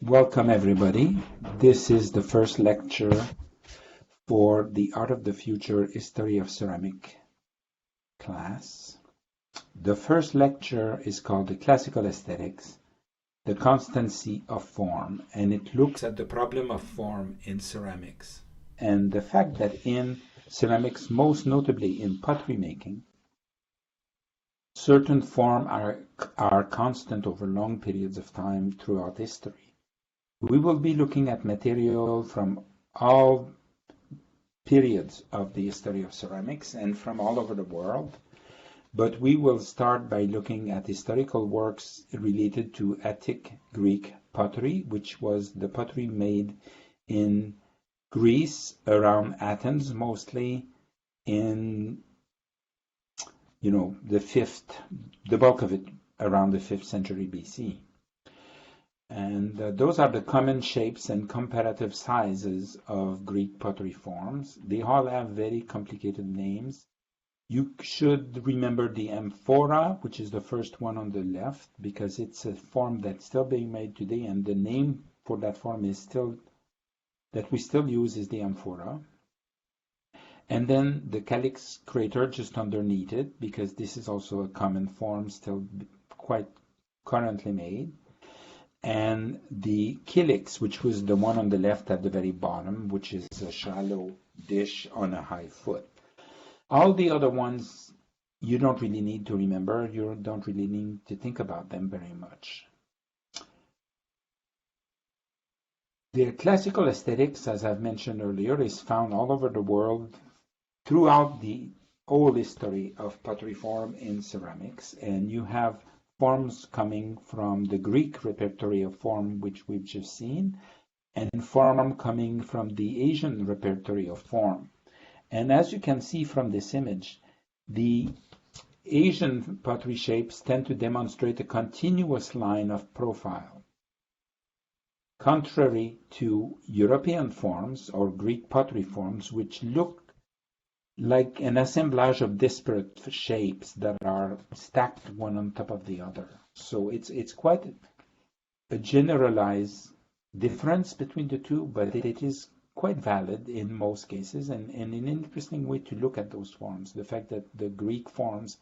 Welcome, everybody. This is the first lecture for the Art of the Future History of Ceramic class. The first lecture is called The Classical Aesthetics, the Constancy of Form, and it looks at the problem of form in ceramics and the fact that in ceramics, most notably in pottery making, certain forms are constant over long periods of time throughout history. We will be looking at material from all periods of the history of ceramics and from all over the world, but we will start by looking at historical works related to Attic Greek pottery, which was the pottery made in Greece around Athens, mostly in, the bulk of it around the 5th century BC. And those are the common shapes and comparative sizes of Greek pottery forms. They all have very complicated names. You should remember the amphora, which is the first one on the left, because it's a form that's still being made today, and the name for that form is that we still use is the amphora. And then the calyx crater just underneath it, because this is also a common form still quite currently made. And the calyx, which was the one on the left at the very bottom, which is a shallow dish on a high foot. All the other ones, you don't really need to remember. You don't really need to think about them very much. The classical aesthetics, as I've mentioned earlier, is found all over the world throughout the whole history of pottery form in ceramics. And you have forms coming from the Greek repertory of form, which we've just seen, and form coming from the Asian repertory of form. And as you can see from this image, the Asian pottery shapes tend to demonstrate a continuous line of profile, contrary to European forms or Greek pottery forms, which look like an assemblage of disparate shapes that are stacked one on top of the other. So it's quite a generalized difference between the two, but it is quite valid in most cases, and an interesting way to look at those forms. The fact that the Greek forms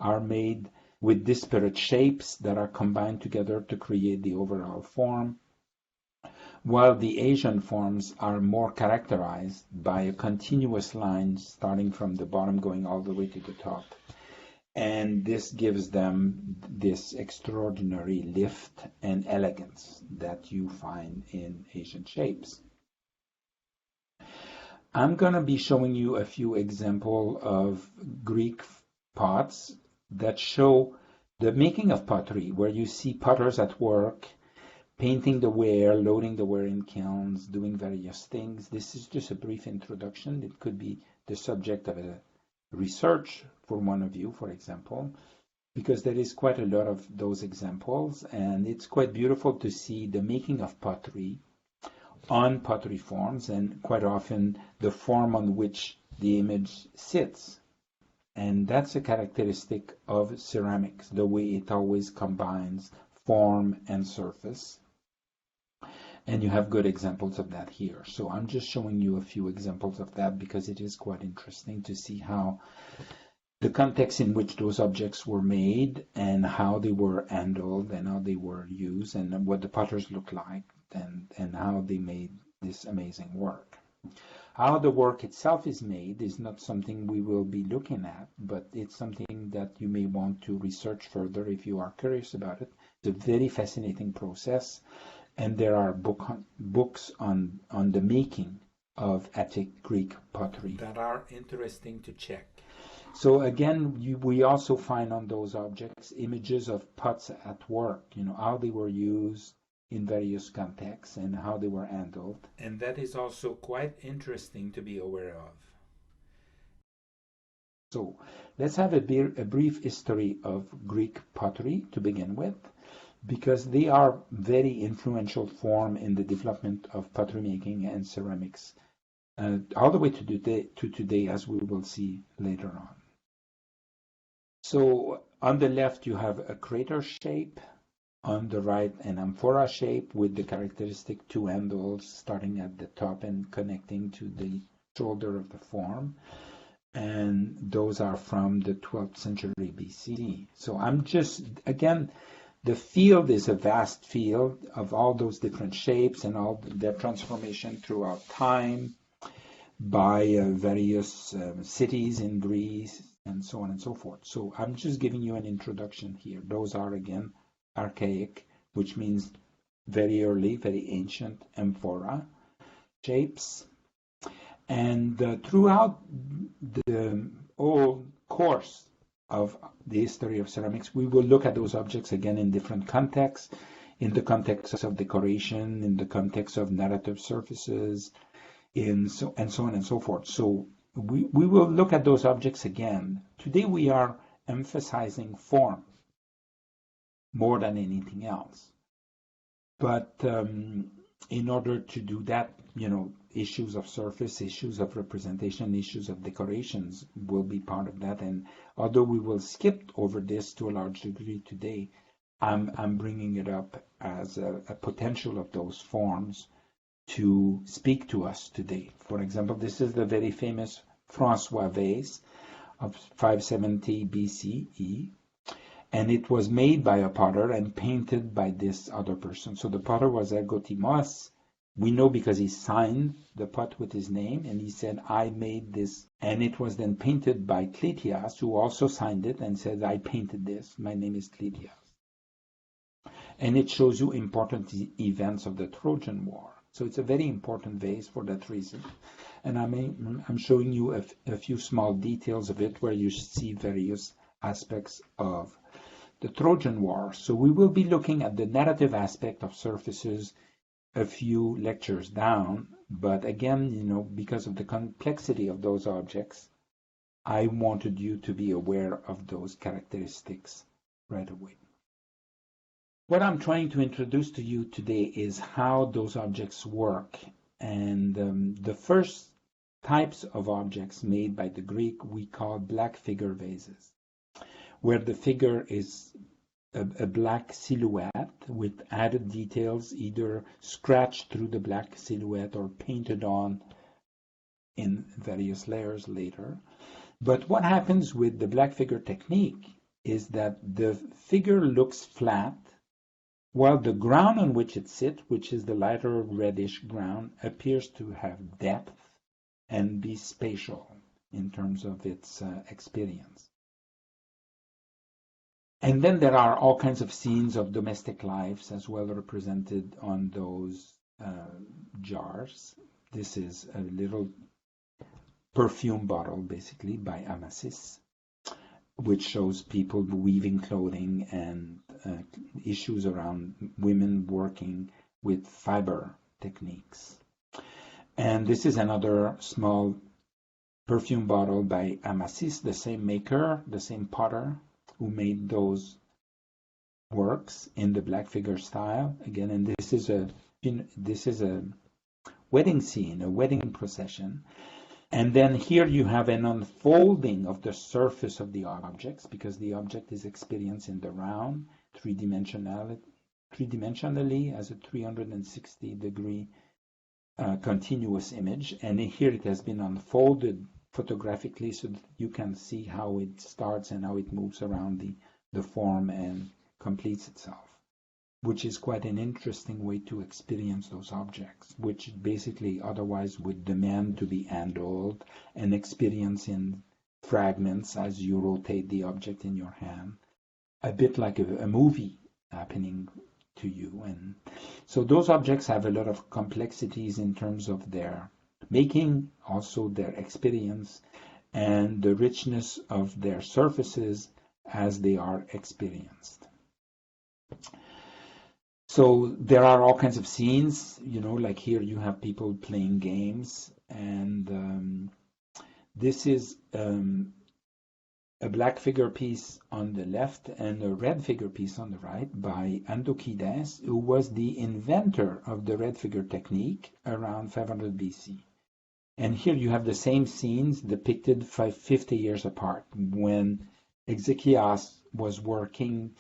are made with disparate shapes that are combined together to create the overall form, while the Asian forms are more characterized by a continuous line starting from the bottom going all the way to the top. And this gives them this extraordinary lift and elegance that you find in Asian shapes. I'm going to be showing you a few examples of Greek pots that show the making of pottery, where you see potters at work painting the ware, loading the ware in kilns, doing various things. This is just a brief introduction. It could be the subject of a research for one of you, for example, because there is quite a lot of those examples, and it's quite beautiful to see the making of pottery on pottery forms, and quite often the form on which the image sits. And that's a characteristic of ceramics, the way it always combines form and surface. And you have good examples of that here. So I'm just showing you a few examples of that because it is quite interesting to see how the context in which those objects were made and how they were handled and how they were used and what the potters look like and how they made this amazing work. How the work itself is made is not something we will be looking at, but it's something that you may want to research further if you are curious about it. It's a very fascinating process. And there are books on the making of Attic Greek pottery that are interesting to check. So again, we also find on those objects images of pots at work, how they were used in various contexts and how they were handled. And that is also quite interesting to be aware of. So let's have a brief history of Greek pottery to begin with, because they are very influential form in the development of pottery making and ceramics, all the way to today, as we will see later on. So on the left, you have a crater shape on the right an amphora shape with the characteristic two handles starting at the top and connecting to the shoulder of the form. And those are from the 12th century BC. So I'm just, again, the field is a vast field of all those different shapes and all their transformation throughout time by various cities in Greece and so on and so forth. So I'm just giving you an introduction here. Those are, again, archaic, which means very early, very ancient amphora shapes. And throughout the whole course of the history of ceramics, we will look at those objects again in different contexts, in the context of decoration, in the context of narrative surfaces, and so on and so forth. So we will look at those objects again. Today we are emphasizing form more than anything else. But in order to do that, issues of surface, issues of representation, issues of decorations will be part of that. And although we will skip over this to a large degree today, I'm bringing it up as a potential of those forms to speak to us today. For example, this is the very famous François vase of 570 BCE, and it was made by a potter and painted by this other person. So the potter was Ergotimos. We know because he signed the pot with his name, and he said, I made this. And it was then painted by Clytias, who also signed it and said, I painted this. My name is Clytias. And it shows you important events of the Trojan War. So it's a very important vase for that reason. And I'm showing you a few small details of it where you see various aspects of the Trojan War. So we will be looking at the narrative aspect of surfaces a few lectures down, but again, because of the complexity of those objects, I wanted you to be aware of those characteristics right away. What I'm trying to introduce to you today is how those objects work. And the first types of objects made by the Greek we call black figure vases, where the figure is a black silhouette with added details, either scratched through the black silhouette or painted on in various layers later. But what happens with the black figure technique is that the figure looks flat, while the ground on which it sits, which is the lighter reddish ground, appears to have depth and be spatial in terms of its experience. And then there are all kinds of scenes of domestic lives as well represented on those jars. This is a little perfume bottle, basically, by Amasis, which shows people weaving clothing and issues around women working with fiber techniques. And this is another small perfume bottle by Amasis, the same maker, the same potter, who made those works in the black figure style again. And this is a wedding scene, a wedding procession. And then here you have an unfolding of the surface of the objects, because the object is experienced in the round, three-dimensionally as a 360-degree continuous image. And here it has been unfolded photographically so that you can see how it starts and how it moves around the form and completes itself, which is quite an interesting way to experience those objects, which basically otherwise would demand to be handled and experience in fragments as you rotate the object in your hand, a bit like a movie happening to you. And so those objects have a lot of complexities in terms of their making, also their experience, and the richness of their surfaces as they are experienced. So there are all kinds of scenes, like here you have people playing games, and this is a black figure piece on the left and a red figure piece on the right by Andokides, who was the inventor of the red figure technique around 500 BC. And here you have the same scenes depicted 50 years apart, when Ezekias was working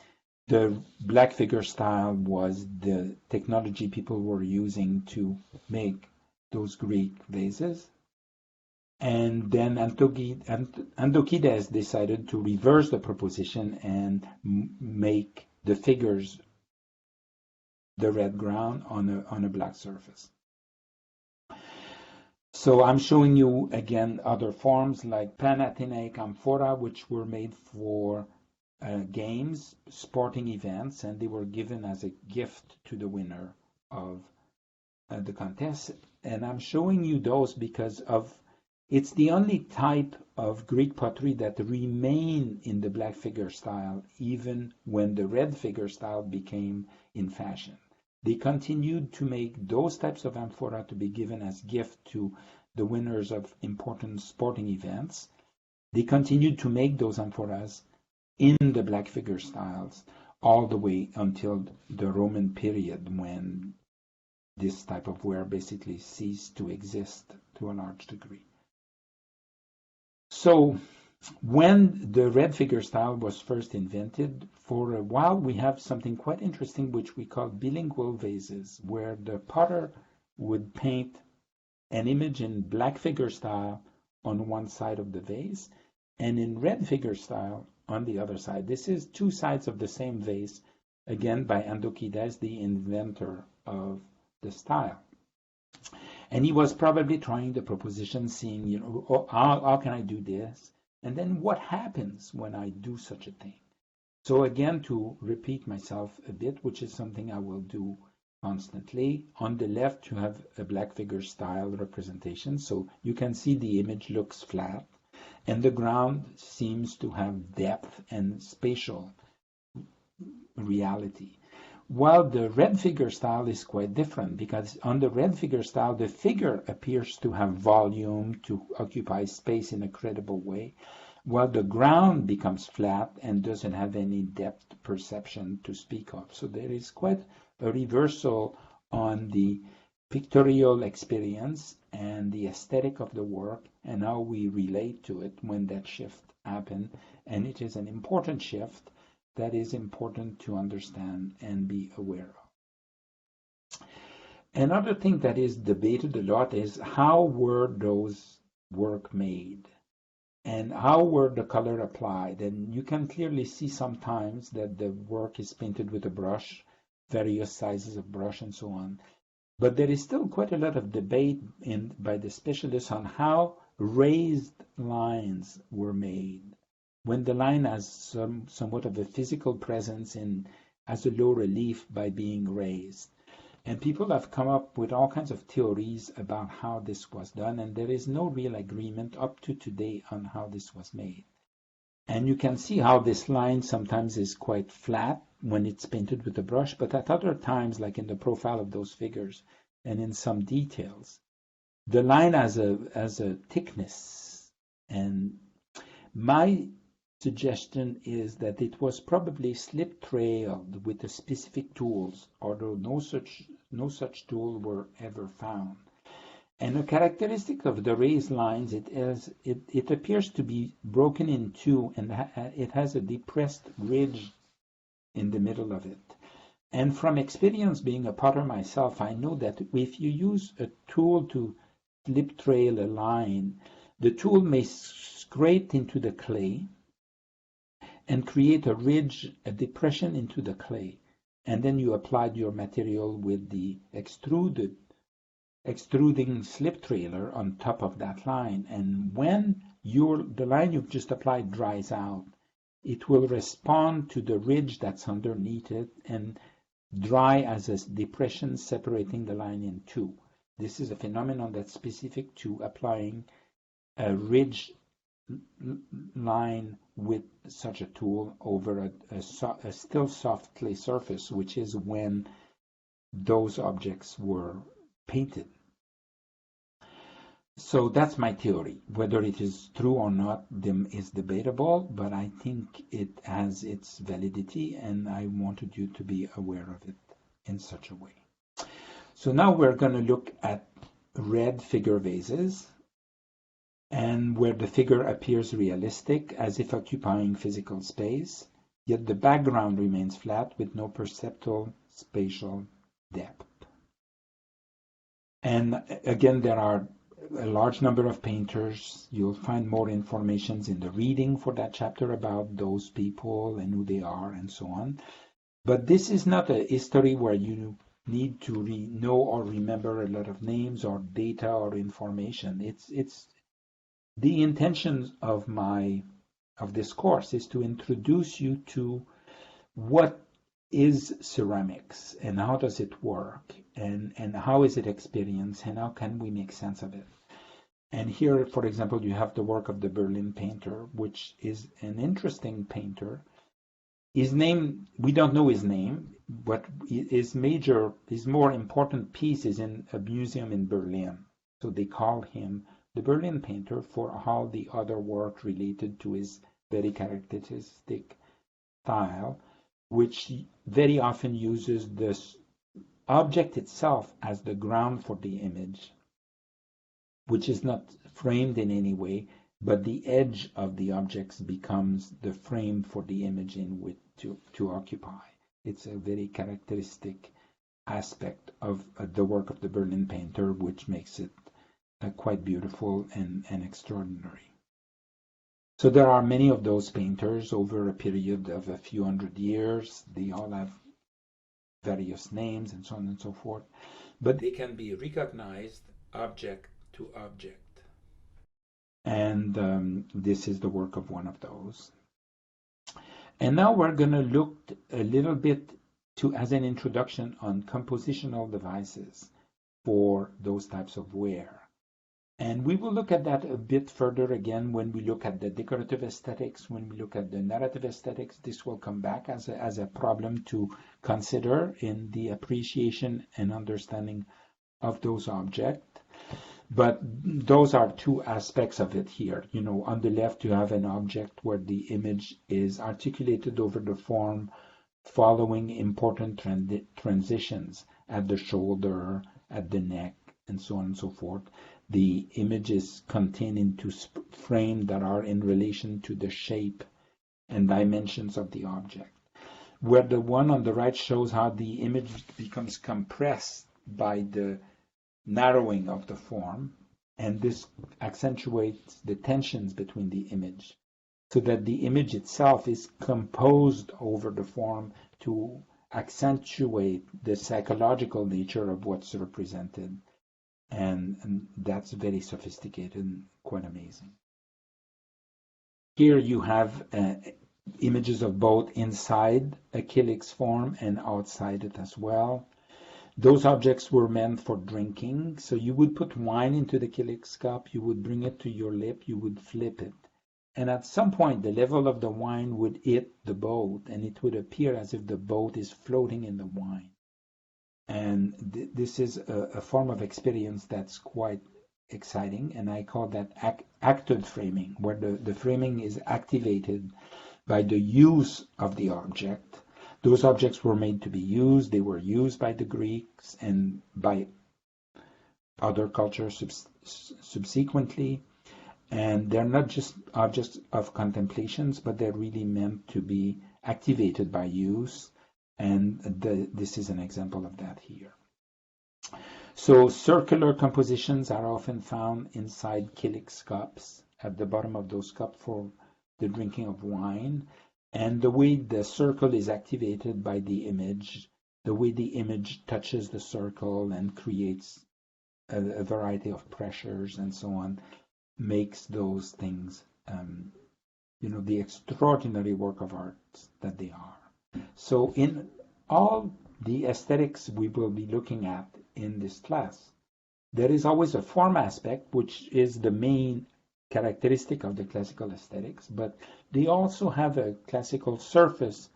The black figure style was the technology people were using to make those Greek vases. And then Andokides decided to reverse the proposition and make the figures the red ground on a black surface. So I'm showing you again other forms like Panathenaic amphora, which were made for games, sporting events, and they were given as a gift to the winner of the contest. And I'm showing you those because it's the only type of Greek pottery that remain in the black figure style, even when the red figure style became in fashion. They continued to make those types of amphora to be given as gift to the winners of important sporting events. They continued to make those amphoras in the black figure styles all the way until the Roman period, when this type of ware basically ceased to exist to a large degree. So when the red figure style was first invented, for a while we have something quite interesting which we call bilingual vases, where the potter would paint an image in black figure style on one side of the vase and in red figure style on the other side. This is two sides of the same vase, again by Andokides, the inventor of the style. And he was probably trying the proposition, seeing, how can I do this? And then what happens when I do such a thing? So again, to repeat myself a bit, which is something I will do constantly, on the left you have a black figure style representation. So you can see the image looks flat, and the ground seems to have depth and spatial reality. While the red figure style is quite different, because on the red figure style, the figure appears to have volume, to occupy space in a credible way, while the ground becomes flat and doesn't have any depth perception to speak of. So there is quite a reversal on the pictorial experience and the aesthetic of the work and how we relate to it when that shift happened. And it is an important shift that is important to understand and be aware of. Another thing that is debated a lot is how were those work made and how were the color applied. And you can clearly see sometimes that the work is painted with a brush, various sizes of brush and so on. But there is still quite a lot of debate by the specialists on how raised lines were made, when the line has somewhat of a physical presence and has a low relief by being raised. And people have come up with all kinds of theories about how this was done, and there is no real agreement up to today on how this was made. And you can see how this line sometimes is quite flat when it's painted with a brush, but at other times, like in the profile of those figures and in some details, the line has a thickness. And my suggestion is that it was probably slip trailed with the specific tools, although no such tool were ever found. And a characteristic of the raised lines, it appears to be broken in two, and it has a depressed ridge in the middle of it. And from experience being a potter myself, I know that if you use a tool to slip trail a line, the tool may scrape into the clay and create a ridge, a depression into the clay. And then you applied your material with the extruding slip trailer on top of that line. And when the line you've just applied dries out, it will respond to the ridge that's underneath it and dry as a depression separating the line in two. This is a phenomenon that's specific to applying a ridge line with such a tool over a still soft clay surface, which is when those objects were painted. So that's my theory. Whether it is true or not is debatable, but I think it has its validity, and I wanted you to be aware of it in such a way. So now we're going to look at red figure vases, and where the figure appears realistic, as if occupying physical space. yet the background remains flat with no perceptible spatial depth. And again, there are a large number of painters. You'll find more information in the reading for that chapter about those people and who they are and so on. But this is not a history where you need to know or remember a lot of names or data or information. It's the intention of this course is to introduce you to what is ceramics and how does it work and how is it experienced and how can we make sence of it. And here, for example, you have the work of the Berlin painter, which is an interesting painter. His name, we don't know his name, but his more important piece is in a museum in Berlin. So they call him the Berlin painter for all the other work related to his very characteristic style, which very often uses this object itself as the ground for the image, which is not framed in any way, but the edge of the objects becomes the frame for the image in which to occupy. It's a very characteristic aspect of the work of the Berlin painter, which makes it quite beautiful and extraordinary. So there are many of those painters over a period of a few hundred years. They all have various names and so on and so forth, but they can be recognized object to object. And this is the work of one of those. And now we're going to look a little bit as an introduction on compositional devices for those types of ware. And we will look at that a bit further again when we look at the decorative aesthetics, when we look at the narrative aesthetics. This will come back as a problem to consider in the appreciation and understanding of those objects. But those are two aspects of it here. You know, on the left, you have an object where the image is articulated over the form following important transitions at the shoulder, at the neck, and so on and so forth. The image is contained into frames that are in relation to the shape and dimensions of the object. Where the one on the right shows how the image becomes compressed by the narrowing of the form, and this accentuates the tensions between the image, so that the image itself is composed over the form to accentuate the psychological nature of what's represented. And that's very sophisticated and quite amazing. Here you have images of both inside a calyx form and outside it as well. Those objects were meant for drinking, so you would put wine into the calyx cup, you would bring it to your lip, you would flip it. And at some point, the level of the wine would hit the boat, and it would appear as if the boat is floating in the wine. And this is a form of experience that's quite exciting, and I call that acted framing, where the framing is activated by the use of the object. Those objects were made to be used. They were used by the Greeks and by other cultures subsequently. And they're not just objects of contemplations, but they're really meant to be activated by use. And this is an example of that here. So circular compositions are often found inside calyx cups, at the bottom of those cups for the drinking of wine. And the way the circle is activated by the image, the way the image touches the circle and creates a variety of pressures and so on, makes those things, the extraordinary work of art that they are. So in all the aesthetics we will be looking at in this class, there is always a form aspect, which is the main characteristic of the classical aesthetics, but they also have a classical surface.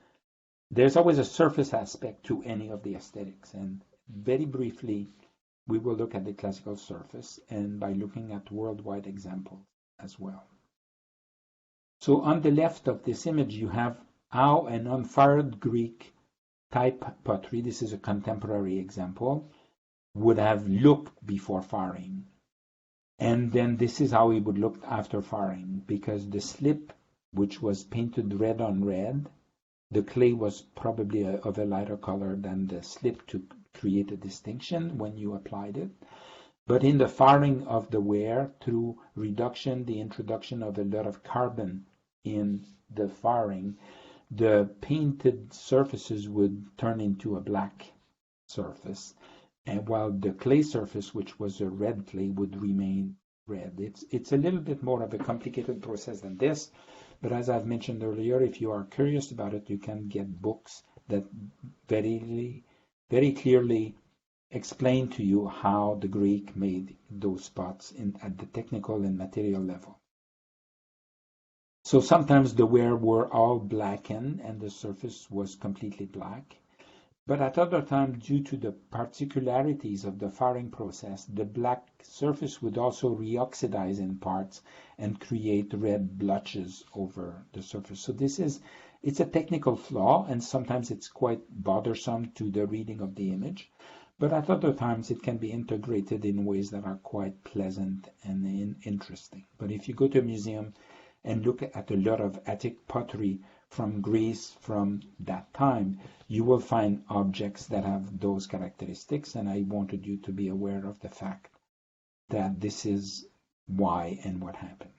There's always a surface aspect to any of the aesthetics, and very briefly we will look at the classical surface, and by looking at worldwide examples as well. So on the left of this image you have how an unfired Greek type pottery, this is a contemporary example, would have looked before firing. And then this is how it would look after firing, because the slip, which was painted red on red, The clay was probably of a lighter color than the slip to create a distinction when you applied it. But in the firing of the ware, through reduction, the introduction of a lot of carbon in the firing, the painted surfaces would turn into a black surface, and while the clay surface, which was a red clay, would remain red. It's a little bit more of a complicated process than this, but as I've mentioned earlier, if you are curious about it, you can get books that very clearly explain to you how the Greek made those spots at the technical and material level. So sometimes the ware were all blackened and the surface was completely black. But at other times, due to the particularities of the firing process, the black surface would also reoxidize in parts and create red blotches over the surface. So it's a technical flaw, and sometimes it's quite bothersome to the reading of the image. But at other times, it can be integrated in ways that are quite pleasant and interesting. But if you go to a museum and look at a lot of Attic pottery from Greece from that time, you will find objects that have those characteristics, and I wanted you to be aware of the fact that this is why and what happened.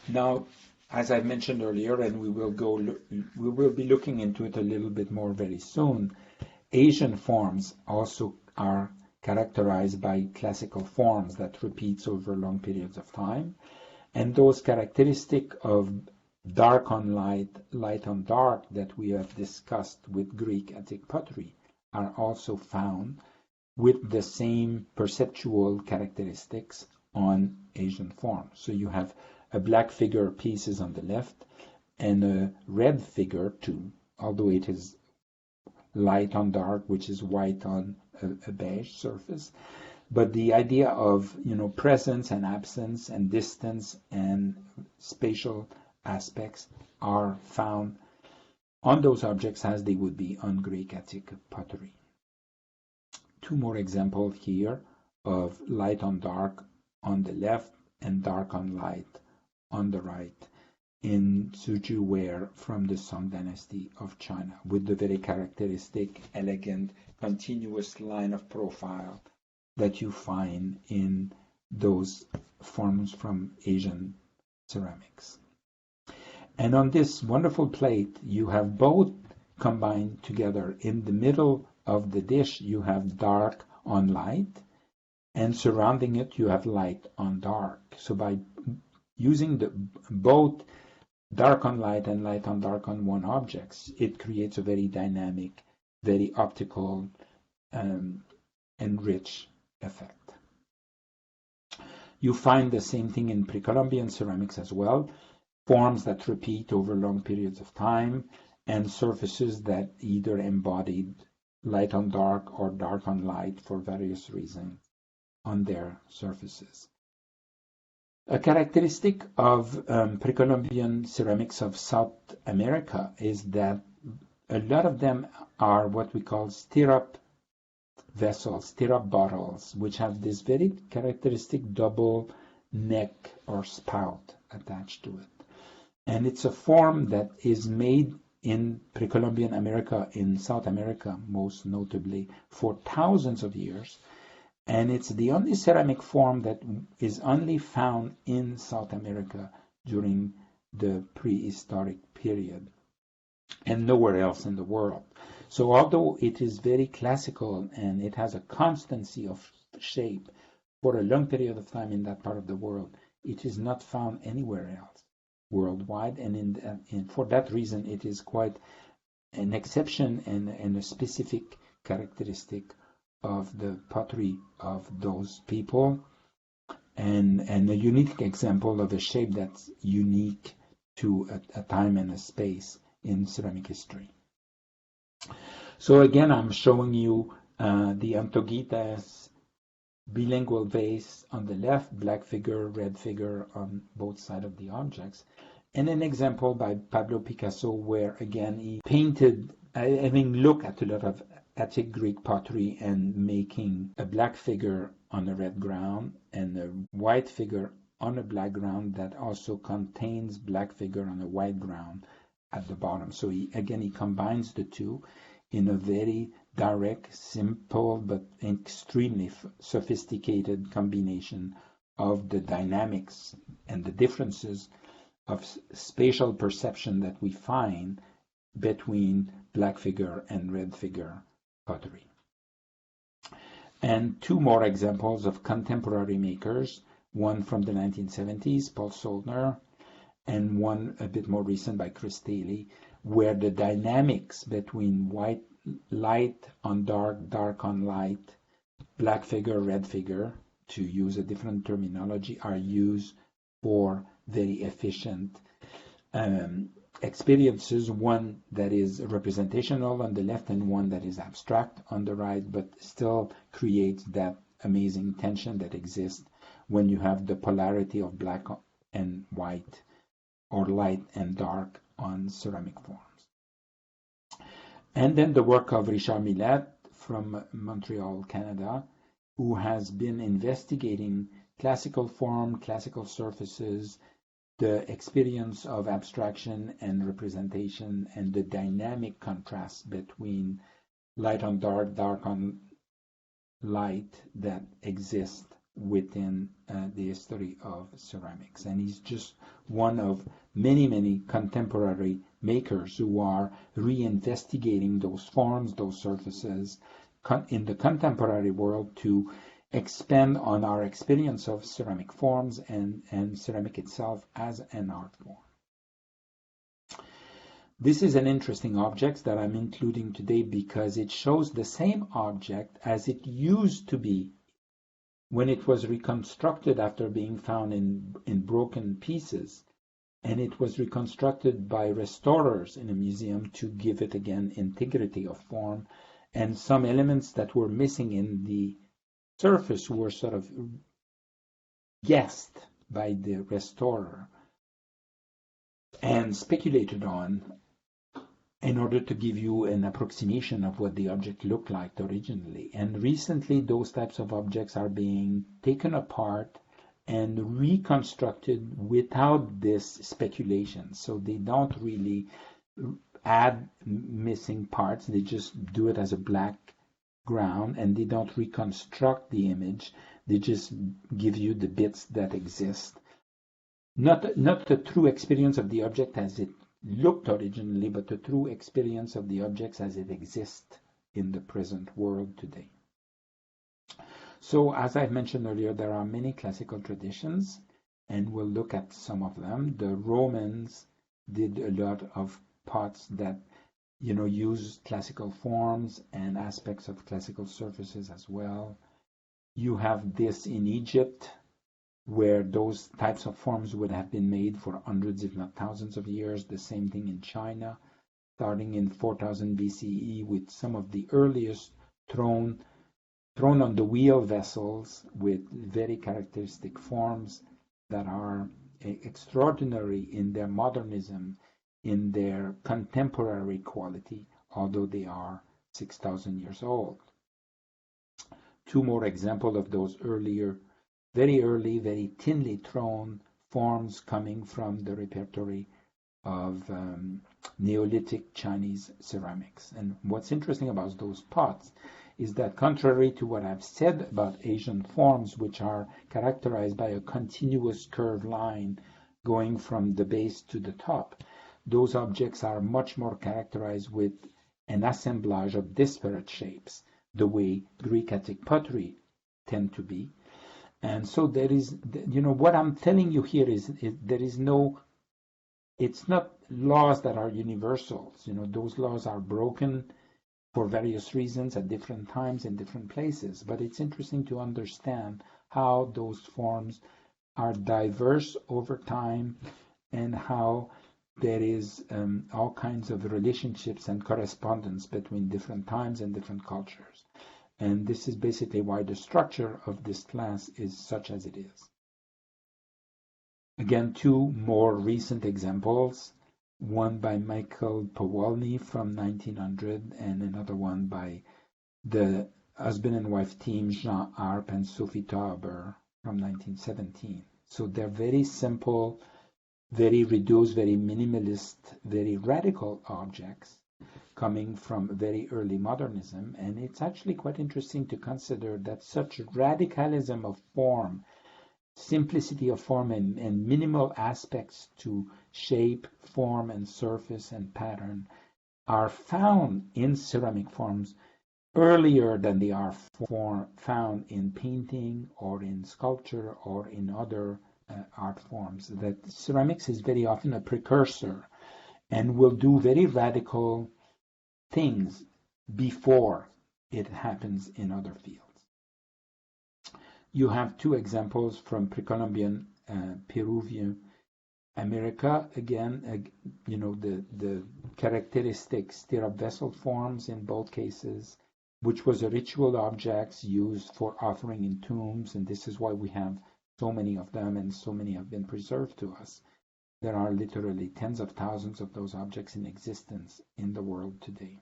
Now, as I mentioned earlier, and we will be looking into it a little bit more very soon, Asian forms also are characterized by classical forms that repeats over long periods of time, and those characteristics of dark on light, light on dark that we have discussed with Greek Attic pottery are also found with the same perceptual characteristics on Asian forms. So you have a black figure pieces on the left and a red figure too, although it is light on dark, which is white on a beige surface. But the idea of presence and absence and distance and spatial aspects are found on those objects as they would be on Greek Attic pottery. Two more examples here of light on dark on the left and dark on light on the right in Suzhou ware from the Song Dynasty of China, with the very characteristic, elegant, continuous line of profile that you find in those forms from Asian ceramics. And on this wonderful plate, you have both combined together. In the middle of the dish, you have dark on light, and surrounding it, you have light on dark. So by using both dark on light and light on dark on one object, it creates a very dynamic, very optical, and rich effect. You find the same thing in Pre-Columbian ceramics as well. Forms that repeat over long periods of time, and surfaces that either embodied light on dark or dark on light for various reasons on their surfaces. A characteristic of Pre-Columbian ceramics of South America is that a lot of them are what we call stirrup vessels, stirrup bottles, which have this very characteristic double neck or spout attached to it. And it's a form that is made in Pre-Columbian America, in South America most notably, for thousands of years. And it's the only ceramic form that is only found in South America during the prehistoric period and nowhere else in the world. So although it is very classical and it has a constancy of shape for a long period of time in that part of the world, it is not found anywhere else worldwide, and for that reason it is quite an exception and a specific characteristic of the pottery of those people, and a unique example of a shape that's unique to a time and a space in ceramic history. So again, I'm showing you the Antogitas bilingual vase on the left, black figure, red figure on both sides of the objects, and an example by Pablo Picasso where again he painted, having looked at a lot of Attic Greek pottery and making a black figure on a red ground and a white figure on a black ground that also contains black figure on a white ground at the bottom. So he combines the two in a very direct, simple, but extremely sophisticated combination of the dynamics and the differences of spatial perception that we find between black figure and red figure pottery. And two more examples of contemporary makers, one from the 1970s, Paul Soldner, and one a bit more recent by Chris Staley, where the dynamics between white light on dark, dark on light, black figure, red figure, to use a different terminology, are used for very efficient experiences, one that is representational on the left and one that is abstract on the right, but still creates that amazing tension that exists when you have the polarity of black and white or light and dark on ceramic forms. And then the work of Richard Millet from Montreal, Canada, who has been investigating classical form, classical surfaces, the experience of abstraction and representation, and the dynamic contrast between light on dark, dark on light that exists within the history of ceramics. And he's just one of many, many contemporary makers who are reinvestigating those forms, those surfaces in the contemporary world to expand on our experience of ceramic forms and ceramic itself as an art form. This is an interesting object that I'm including today because it shows the same object as it used to be when it was reconstructed after being found in broken pieces. And it was reconstructed by restorers in a museum to give it again integrity of form, and some elements that were missing in the surface were sort of guessed by the restorer and speculated on in order to give you an approximation of what the object looked like originally. And recently, those types of objects are being taken apart and reconstructed without this speculation. So they don't really add missing parts. They just do it as a black ground, and they don't reconstruct the image. They just give you the bits that exist. Not the true experience of the object as it looked originally, but the true experience of the objects as it exists in the present world today. So, as I mentioned earlier, there are many classical traditions, and we'll look at some of them. The Romans did a lot of pots that use classical forms and aspects of classical surfaces as well. You have this in Egypt, where those types of forms would have been made for hundreds, if not thousands of years. The same thing in China, starting in 4000 BCE with some of the earliest thrown on the wheel vessels with very characteristic forms that are extraordinary in their modernism, in their contemporary quality, although they are 6,000 years old. Two more examples of those earlier, very early, very thinly thrown forms coming from the repertory of Neolithic Chinese ceramics. And what's interesting about those pots is that, contrary to what I've said about Asian forms, which are characterized by a continuous curved line going from the base to the top, those objects are much more characterized with an assemblage of disparate shapes, the way Greek Attic pottery tend to be. And so there is, what I'm telling you here is there is no, it's not laws that are universals. Those laws are broken for various reasons at different times in different places. But it's interesting to understand how those forms are diverse over time and how there is all kinds of relationships and correspondence between different times and different cultures. And this is basically why the structure of this class is such as it is. Again, two more recent examples, one by Michael Powolny from 1900 and another one by the husband and wife team Jean Arp and Sophie Tauber from 1917. So they're very simple, very reduced, very minimalist, very radical objects coming from very early modernism. And it's actually quite interesting to consider that such radicalism of form, simplicity of form, and minimal aspects to shape, form, and surface and pattern are found in ceramic forms earlier than they are found in painting or in sculpture or in other art forms. That ceramics is very often a precursor and will do very radical things before it happens in other fields. You have two examples from Pre-Columbian Peruvian America. Again, the characteristic stirrup vessel forms in both cases, which was a ritual objects used for offering in tombs, and this is why we have so many of them and so many have been preserved to us. There are literally tens of thousands of those objects in existence in the world today.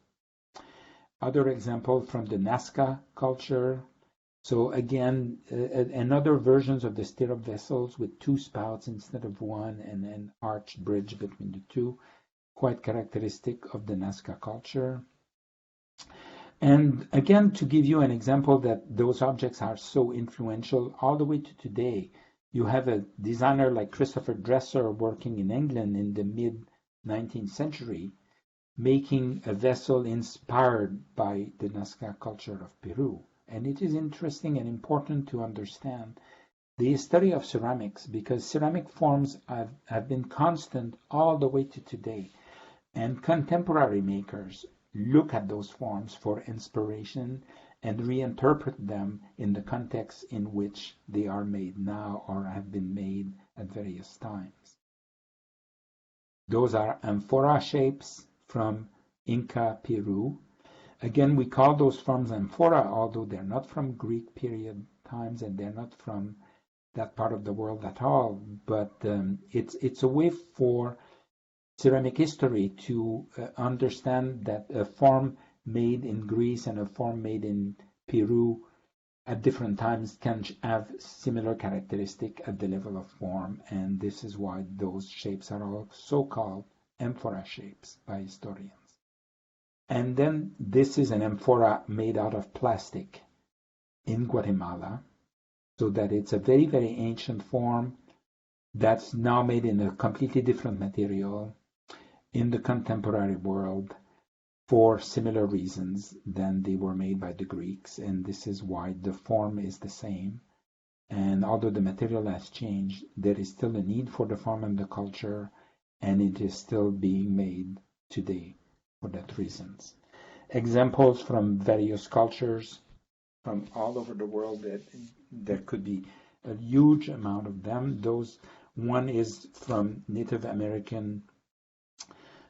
Other example from the Nazca culture. So again, another versions of the stirrup vessels with two spouts instead of one and an arched bridge between the two, quite characteristic of the Nazca culture. And again, to give you an example that those objects are so influential all the way to today, you have a designer like Christopher Dresser working in England in the mid-19th century, making a vessel inspired by the Nazca culture of Peru. And it is interesting and important to understand the history of ceramics, because ceramic forms have been constant all the way to today. And contemporary makers look at those forms for inspiration and reinterpret them in the context in which they are made now or have been made at various times. Those are amphora shapes from Inca Peru. Again, we call those forms amphora, although they're not from Greek period times and they're not from that part of the world at all. But it's a way for ceramic history to understand that a form made in Greece and a form made in Peru at different times can have similar characteristic at the level of form. And this is why those shapes are all so-called amphora shapes by historians. And then this is an amphora made out of plastic in Guatemala, so that it's a very, very ancient form that's now made in a completely different material in the contemporary world for similar reasons than they were made by the Greeks. And this is why the form is the same. And although the material has changed, there is still a need for the form and the culture, and it is still being made today for that reasons. Examples from various cultures from all over the world, that there could be a huge amount of them. One is from Native American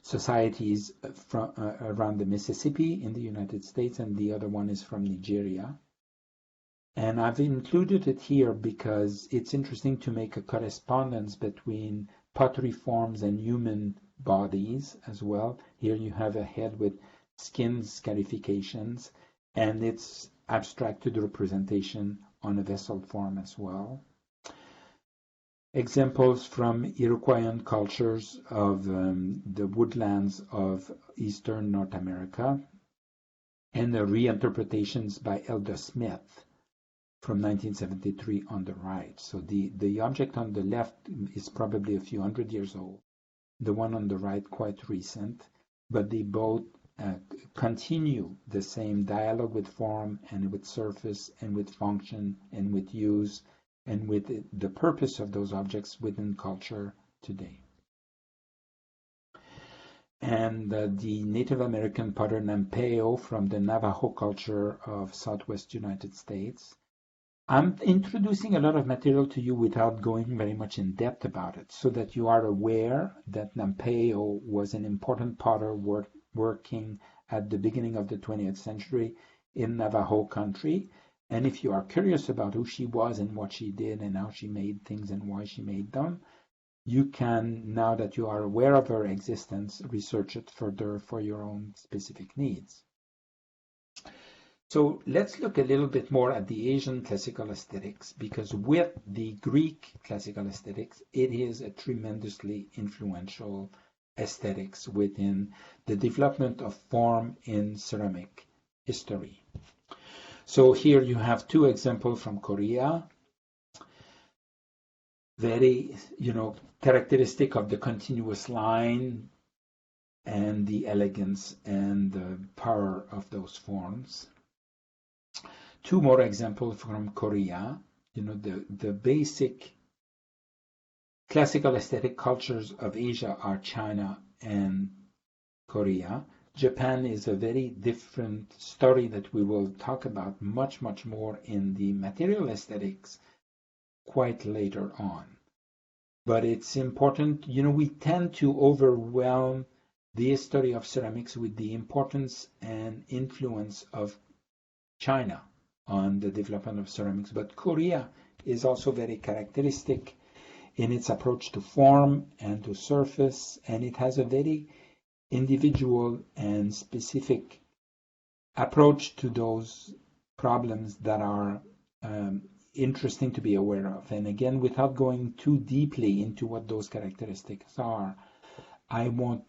societies from around the Mississippi in the United States, and the other one is from Nigeria. And I've included it here because it's interesting to make a correspondence between pottery forms and human bodies as well. Here you have a head with skin scarifications, and it's abstracted representation on a vessel form as well. Examples from Iroquoian cultures of the woodlands of eastern North America, and the reinterpretations by Elda Smith from 1973 on the right. So the object on the left is probably a few hundred years old. The one on the right quite recent, but they both continue the same dialogue with form and with surface and with function and with use and with the purpose of those objects within culture today. And the Native American potter Nampeo from the Navajo culture of Southwest United States. I'm introducing a lot of material to you without going very much in depth about it, so that you are aware that Nampeo was an important potter working at the beginning of the 20th century in Navajo country. And if you are curious about who she was and what she did and how she made things and why she made them, you can, now that you are aware of her existence, research it further for your own specific needs. So let's look a little bit more at the Asian classical aesthetics, because with the Greek classical aesthetics, it is a tremendously influential aesthetics within the development of form in ceramic history. So here you have two examples from Korea, very, characteristic of the continuous line and the elegance and the power of those forms. Two more examples from Korea. The basic classical aesthetic cultures of Asia are China and Korea. Japan is a very different story that we will talk about much, much more in the material aesthetics quite later on. But it's important, we tend to overwhelm the history of ceramics with the importance and influence of China on the development of ceramics, but Korea is also very characteristic in its approach to form and to surface, and it has a very individual and specific approach to those problems that are interesting to be aware of. And again, without going too deeply into what those characteristics are, I want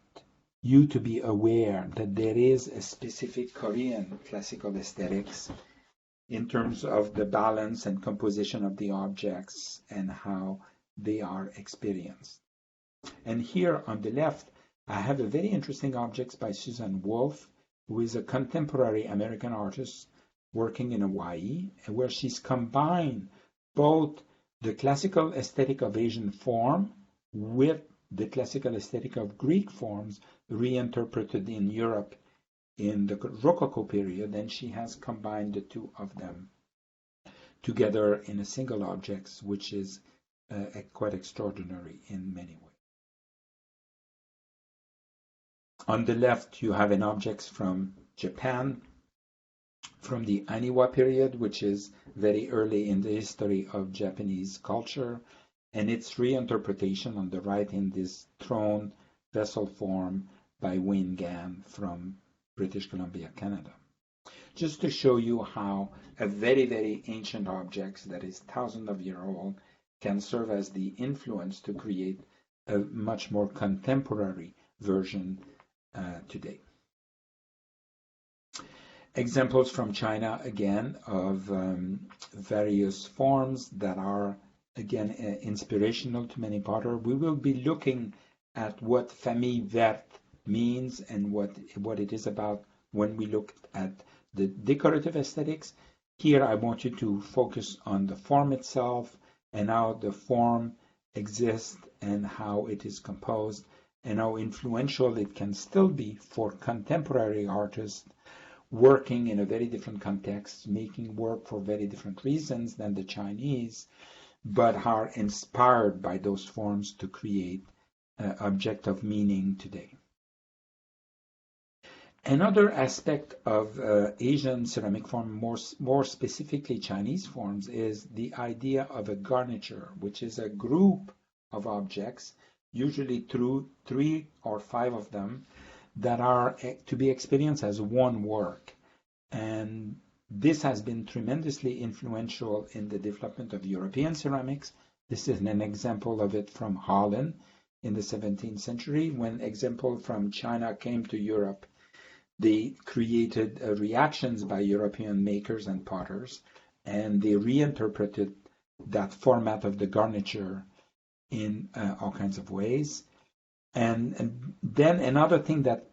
you to be aware that there is a specific Korean classical aesthetics in terms of the balance and composition of the objects and how they are experienced. And here on the left, I have a very interesting object by Susan Wolf, who is a contemporary American artist working in Hawaii, where she's combined both the classical aesthetic of Asian form with the classical aesthetic of Greek forms reinterpreted in Europe in the Rococo period, and she has combined the two of them together in a single object, which is quite extraordinary in many ways. On the left, you have an object from Japan, from the Aniwa period, which is very early in the history of Japanese culture, and its reinterpretation on the right in this throne vessel form by Wayne Gann from British Columbia, Canada. Just to show you how a very, very ancient object that is thousands of years old can serve as the influence to create a much more contemporary version today. Examples from China, again, of various forms that are, again, inspirational to many potters. We will be looking at what famille verte means and what it is about when we look at the decorative aesthetics. Here I want you to focus on the form itself and how the form exists and how it is composed and how influential it can still be for contemporary artists working in a very different context, making work for very different reasons than the Chinese, but are inspired by those forms to create object of meaning today. Another aspect of Asian ceramic form, more specifically Chinese forms, is the idea of a garniture, which is a group of objects, usually through 3 or 5 of them, that are to be experienced as one work. And this has been tremendously influential in the development of European ceramics. This is an example of it from Holland in the 17th century. When example from China came to Europe, they created reactions by European makers and potters, and they reinterpreted that format of the garniture in all kinds of ways. And then another thing that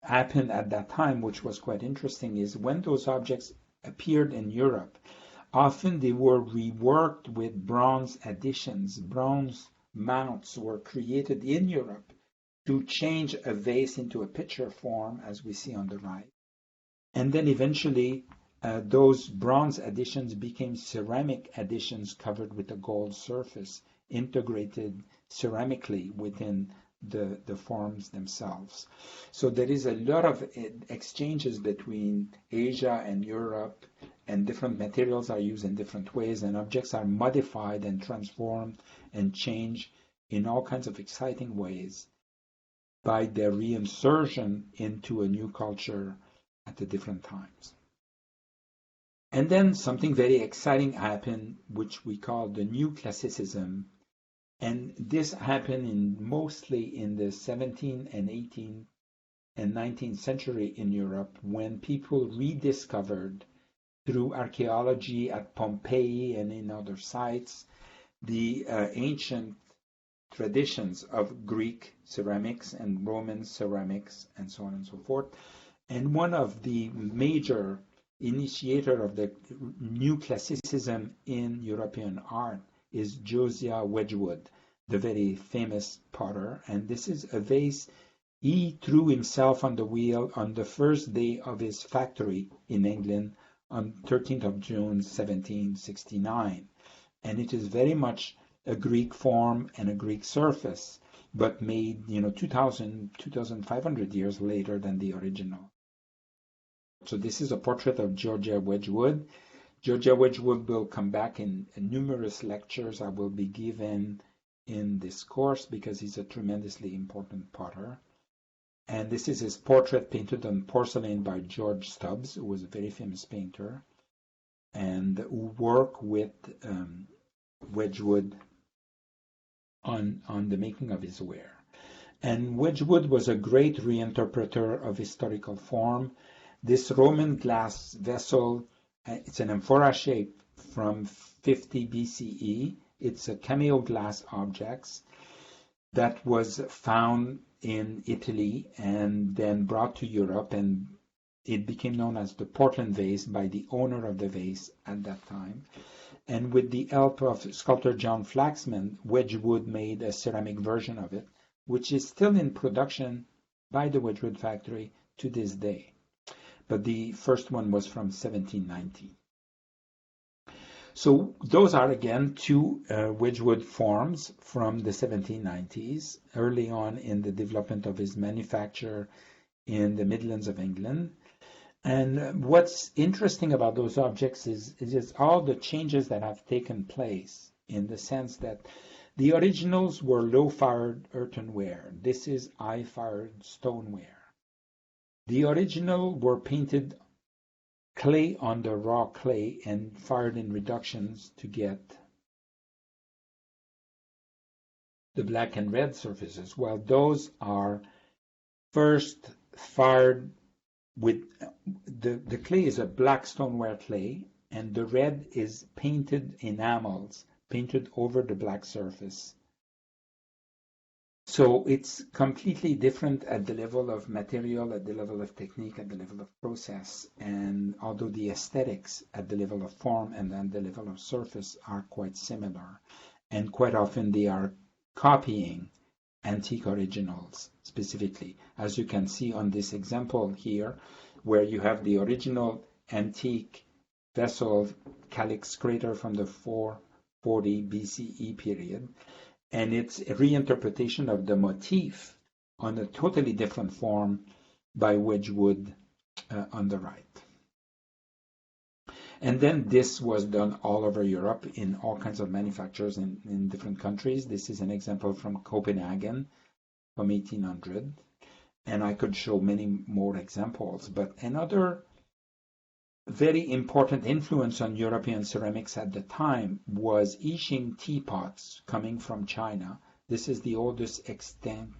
happened at that time, which was quite interesting, is when those objects appeared in Europe, often they were reworked with bronze additions. Bronze mounts were created in Europe to change a vase into a pitcher form, as we see on the right. And then eventually, those bronze additions became ceramic additions covered with a gold surface, integrated ceramically within the forms themselves. So there is a lot of exchanges between Asia and Europe, and different materials are used in different ways, and objects are modified and transformed and changed in all kinds of exciting ways by their reinsertion into a new culture at the different times. And then something very exciting happened, which we call the New Classicism. And this happened mostly in the 17th and 18th and 19th century in Europe, when people rediscovered through archaeology at Pompeii and in other sites the ancient traditions of Greek ceramics and Roman ceramics and so on and so forth. And one of the major initiator of the new classicism in European art is Josiah Wedgwood, the very famous potter. And this is a vase he threw himself on the wheel on the first day of his factory in England on 13th of June 1769. And it is very much a Greek form and a Greek surface, but made 2,500 years later than the original. So this is a portrait of Josiah Wedgwood. Josiah Wedgwood will come back in numerous lectures I will be given in this course, because he's a tremendously important potter. And this is his portrait painted on porcelain by George Stubbs, who was a very famous painter and who worked with Wedgwood on the making of his ware. And Wedgwood was a great reinterpreter of historical form. This Roman glass vessel, it's an amphora shape from 50 BCE. It's a cameo glass object that was found in Italy and then brought to Europe, and it became known as the Portland vase by the owner of the vase at that time. And with the help of sculptor John Flaxman, Wedgwood made a ceramic version of it, which is still in production by the Wedgwood factory to this day. But the first one was from 1790. So those are, again, two Wedgwood forms from the 1790s, early on in the development of his manufacture in the Midlands of England. And what's interesting about those objects is all the changes that have taken place, in the sense that the originals were low-fired earthenware. This is high-fired stoneware. The original were painted clay on the raw clay and fired in reductions to get the black and red surfaces, while those are first fired with the clay is a black stoneware clay, and the red is painted enamels, painted over the black surface. So it's completely different at the level of material, at the level of technique, at the level of process. And although the aesthetics at the level of form and then the level of surface are quite similar, and quite often they are copying antique originals specifically, as you can see on this example here, where you have the original antique vessel calyx crater from the 440 BCE period, and it's a reinterpretation of the motif on a totally different form by Wedgwood on the right. And then this was done all over Europe in all kinds of manufacturers in different countries. This is an example from Copenhagen from 1800. And I could show many more examples. But another very important influence on European ceramics at the time was Yixing teapots coming from China. This is the oldest extant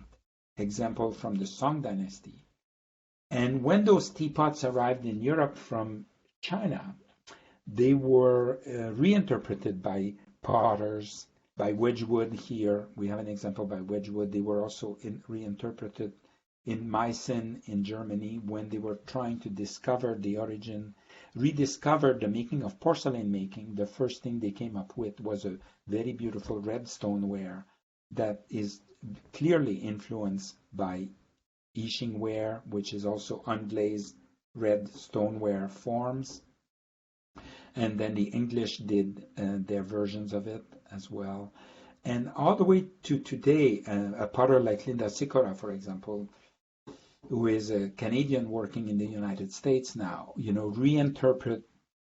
example from the Song dynasty. And when those teapots arrived in Europe from China, they were reinterpreted by potters, by Wedgwood here. We have an example by Wedgwood. They were also reinterpreted in Meissen in Germany when they were trying to discover the origin, rediscover the making of porcelain making. The first thing they came up with was a very beautiful red stoneware that is clearly influenced by Yixing ware, which is also unglazed red stoneware forms. And then the English did their versions of it as well. And all the way to today, a potter like Linda Sikora, for example, who is a Canadian working in the United States now, reinterpret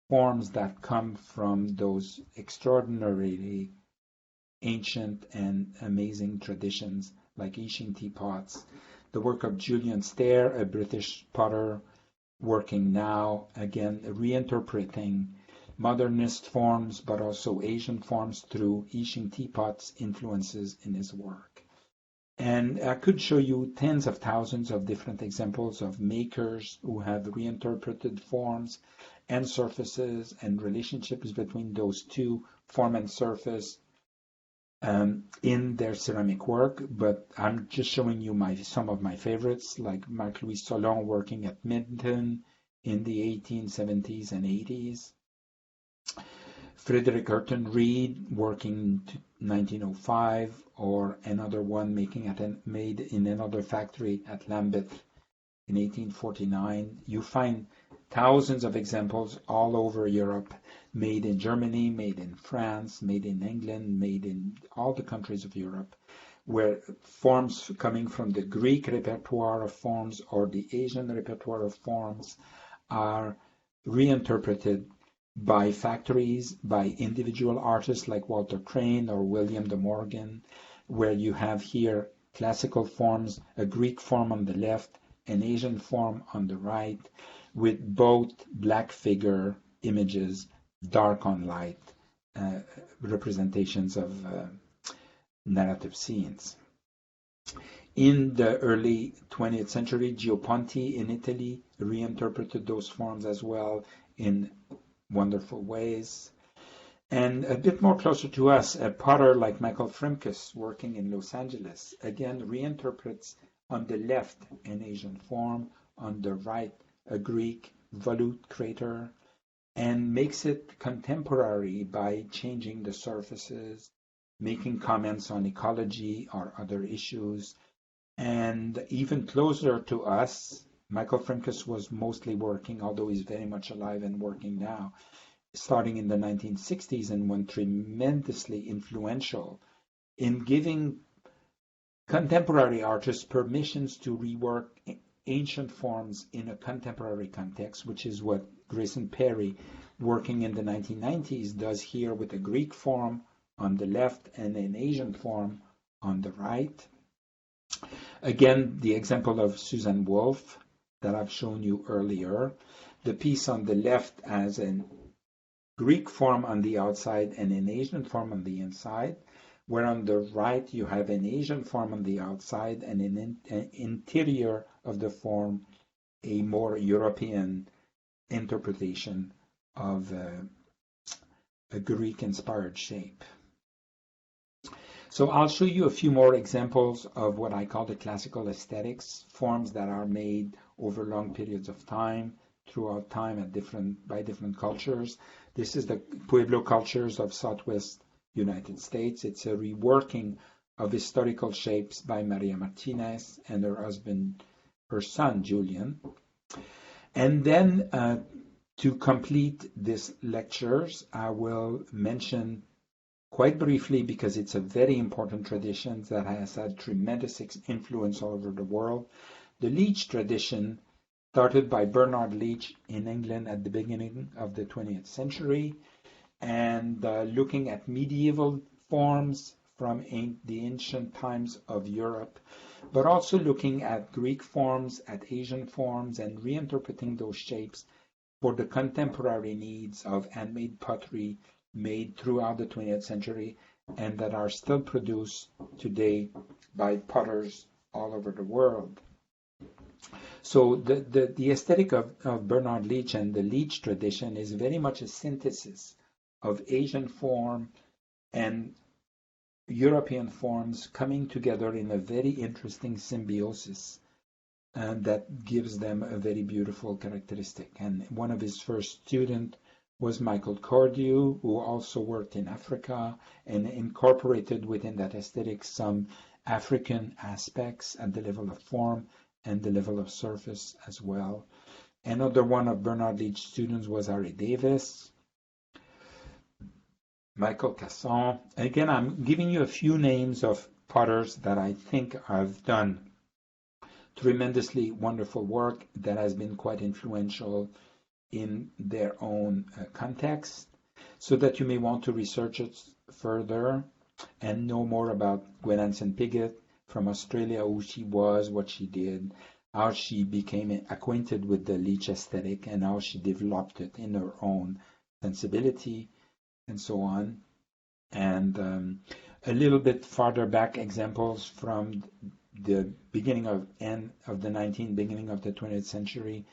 forms that come from those extraordinarily ancient and amazing traditions like Yixing teapots. The work of Julian Stair, a British potter working now, again, reinterpreting modernist forms, but also Asian forms through Yixing teapots influences in his work. And I could show you tens of thousands of different examples of makers who have reinterpreted forms and surfaces and relationships between those two, form and surface, in their ceramic work. But I'm just showing you some of my favorites, like Marc-Louis Solon working at Minton in the 1870s and 80s. Frederick Urton Reed working in 1905, or another one made in another factory at Lambeth in 1849. You find thousands of examples all over Europe, made in Germany, made in France, made in England, made in all the countries of Europe, where forms coming from the Greek repertoire of forms or the Asian repertoire of forms are reinterpreted by factories, by individual artists like Walter Crane or William de Morgan, where you have here classical forms, a Greek form on the left, an Asian form on the right, with both black figure images, dark on light, representations of narrative scenes. In the early 20th century, Gio Ponti in Italy reinterpreted those forms as well in wonderful ways. And a bit more closer to us, a potter like Michael Frimkes working in Los Angeles, again reinterprets on the left an Asian form, on the right a Greek volute crater, and makes it contemporary by changing the surfaces, making comments on ecology or other issues. And even closer to us, Michael Frimkes was mostly working, although he's very much alive and working now, starting in the 1960s, and one tremendously influential in giving contemporary artists permissions to rework ancient forms in a contemporary context, which is what Grayson Perry, working in the 1990s, does here with a Greek form on the left and an Asian form on the right. Again, the example of Susan Wolf that I've shown you earlier. The piece on the left has a Greek form on the outside and an Asian form on the inside, where on the right you have an Asian form on the outside and an interior of the form, a more European interpretation of a Greek-inspired shape. So I'll show you a few more examples of what I call the classical aesthetics, forms that are made over long periods of time, throughout time by different cultures. This is the Pueblo cultures of Southwest United States. It's a reworking of historical shapes by Maria Martinez and her son, Julian. And then to complete these lectures, I will mention quite briefly, because it's a very important tradition that has had tremendous influence all over the world, the Leech tradition, started by Bernard Leech in England at the beginning of the 20th century, and looking at medieval forms from the ancient times of Europe, but also looking at Greek forms, at Asian forms, and reinterpreting those shapes for the contemporary needs of handmade pottery made throughout the 20th century and that are still produced today by potters all over the world. So the aesthetic of Bernard Leech and the Leech tradition is very much a synthesis of Asian form and European forms coming together in a very interesting symbiosis, and that gives them a very beautiful characteristic. And one of his first students was Michael Cordieu, who also worked in Africa and incorporated within that aesthetic some African aspects at the level of form and the level of surface as well. Another one of Bernard Leech's students was Harry Davis, Michael Casson. Again, I'm giving you a few names of potters that I think have done tremendously wonderful work that has been quite influential in their own context, so that you may want to research it further and know more about Gwen Anson Pigott from Australia, who she was, what she did, how she became acquainted with the Leech aesthetic, and how she developed it in her own sensibility, and so on. And a little bit farther back, examples from the beginning of end of the 19th, beginning of the 20th century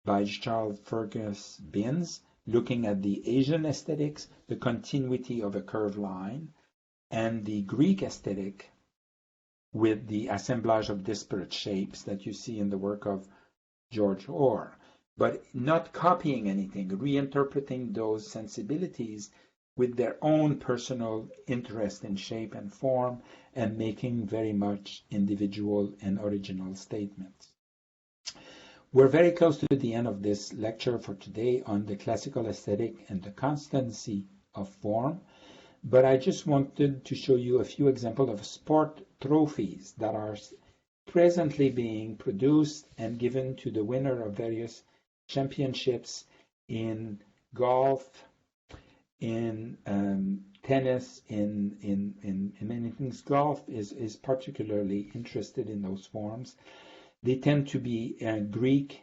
by Charles Fergus Binns, looking at the Asian aesthetics, the continuity of a curved line, and the Greek aesthetic with the assemblage of disparate shapes that you see in the work of George Orr, but not copying anything, reinterpreting those sensibilities with their own personal interest in shape and form, and making very much individual and original statements. We're very close to the end of this lecture for today on the classical aesthetic and the constancy of form, but I just wanted to show you a few examples of sport trophies that are presently being produced and given to the winner of various championships in golf, in tennis, in many things. Golf is particularly interested in those forms. They tend to be Greek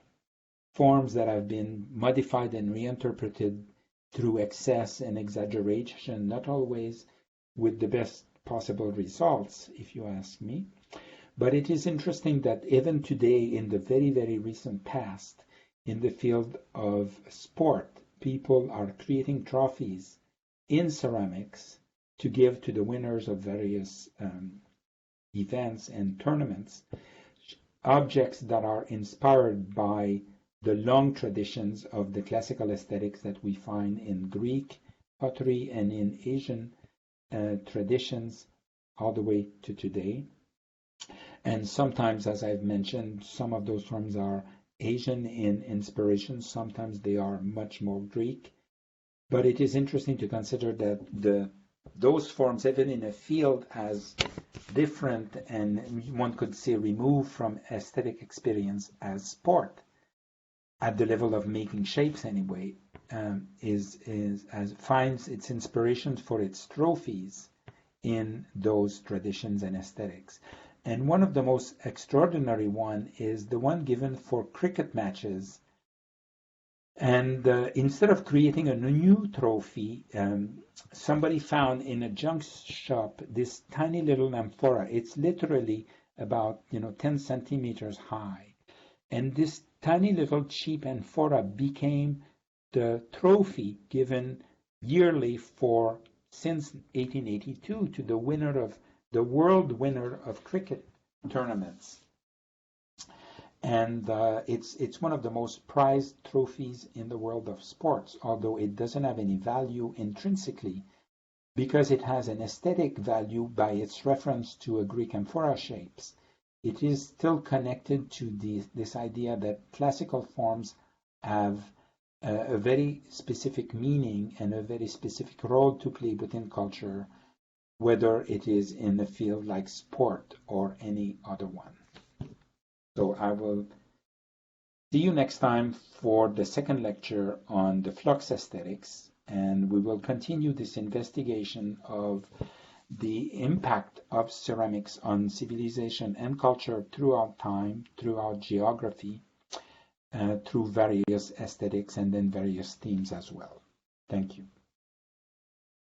forms that have been modified and reinterpreted through excess and exaggeration, not always with the best possible results, if you ask me. But it is interesting that even today, in the very, very recent past, in the field of sport, people are creating trophies in ceramics to give to the winners of various events and tournaments, objects that are inspired by the long traditions of the classical aesthetics that we find in Greek pottery and in Asian traditions all the way to today. And sometimes, as I've mentioned, some of those forms are Asian in inspiration, sometimes they are much more Greek. But it is interesting to consider that those forms, even in a field as different and one could say removed from aesthetic experience as sport, at the level of making shapes anyway, finds its inspiration for its trophies in those traditions and aesthetics. And one of the most extraordinary one is the one given for cricket matches. And instead of creating a new trophy, somebody found in a junk shop this tiny little amphora. It's literally about 10 centimeters high. And this tiny little cheap amphora became the trophy given yearly since 1882 to the world winner of cricket tournaments. And it's one of the most prized trophies in the world of sports, although it doesn't have any value intrinsically, because it has an aesthetic value by its reference to a Greek amphora shapes. It is still connected to this idea that classical forms have a very specific meaning and a very specific role to play within culture, whether it is in a field like sport or any other one. So I will see you next time for the second lecture on the flux aesthetics, and we will continue this investigation of the impact of ceramics on civilization and culture throughout time, throughout geography, through various aesthetics and then various themes as well. Thank you.